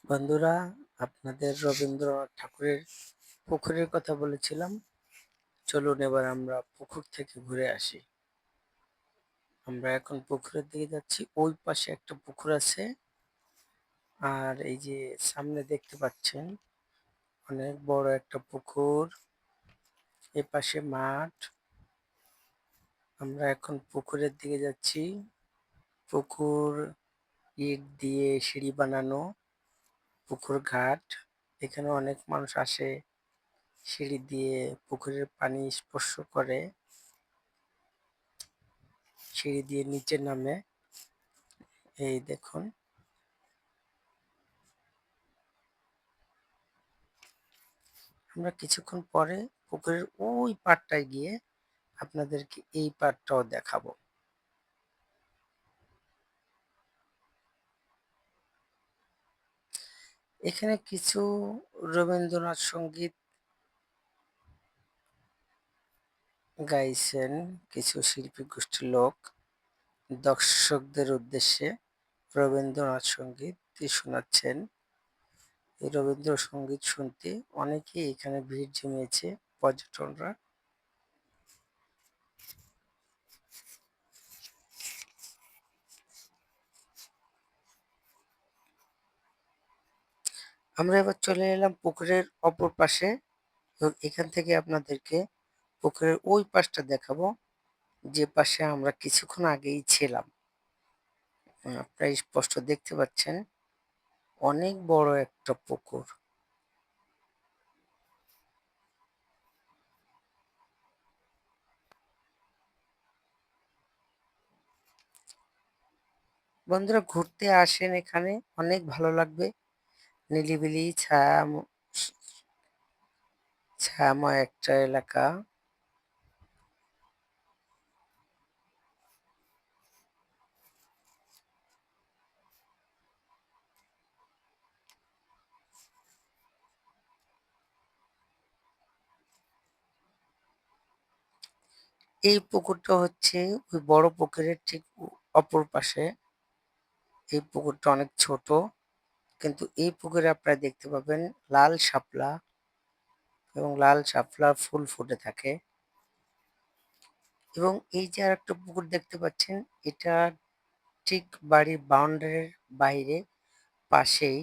বন্ধুরা, আপনাদের রবীন্দ্রনাথ ঠাকুরের পুকুরের কথা বলেছিলাম। চলুন এবার আমরা পুকুর থেকে ঘুরে আসি। আমরা এখন পুকুরের দিকে যাচ্ছি। ওই পাশে একটা পুকুর আছে, আর এই যে সামনে দেখতে পাচ্ছেন অনেক বড় একটা পুকুর, এ পাশে মাঠ। আমরা এখন পুকুরের দিকে যাচ্ছি। পুকুর ইট দিয়ে সিঁড়ি বানানো, পুকুর ঘাট। এখানে অনেক মানুষ আসে, সিঁড়ি দিয়ে পুকুরের পানি স্পর্শ করে, সিঁড়ি দিয়ে নিচে নামে। এই দেখুন, আমরা কিছুক্ষণ পরে পুকুরের ওই পাড়টায় গিয়ে আপনাদেরকে এই পাড়টাও দেখাবো। এখানে কিছু রবীন্দ্রনাথ সঙ্গীত গাইছেন কিছু শিল্পী গোষ্ঠীর লোক দর্শকদের উদ্দেশ্যে রবীন্দ্রনাথ সঙ্গীত শোনাচ্ছেন। এই রবীন্দ্রসঙ্গীত শুনতে অনেকেই এখানে ভিড় জমিয়েছে, পর্যটকরা। আমরা এবার চলে এলাম পুকুরের অপর পাশে, এবং এখান থেকে আপনাদেরকে পুকুরের ওই পাশটা দেখাবো, যে পাশে আমরা কিছুক্ষণ আগেই ছিলাম। আপনারা স্পষ্ট দেখতে পাচ্ছেন অনেক বড় একটা পুকুর। বন্ধুরা, ঘুরতে আসেন, এখানে অনেক ভালো লাগবে। নিরিবিলি ছায়াময় একটা এলাকা। এই পুকুরটা হচ্ছে ওই বড় পুকুরের ঠিক অপর পাশে। এই পুকুরটা অনেক ছোট, কিন্তু এই পুকুরে আপনারা দেখতে পাবেন লাল শাপলা, এবং লাল শাপলার ফুল ফুটে থাকে। এবং এই যে আর একটা পুকুর দেখতে পাচ্ছেন, এটা ঠিক বাড়ির বাউন্ডারির বাইরে, পাশেই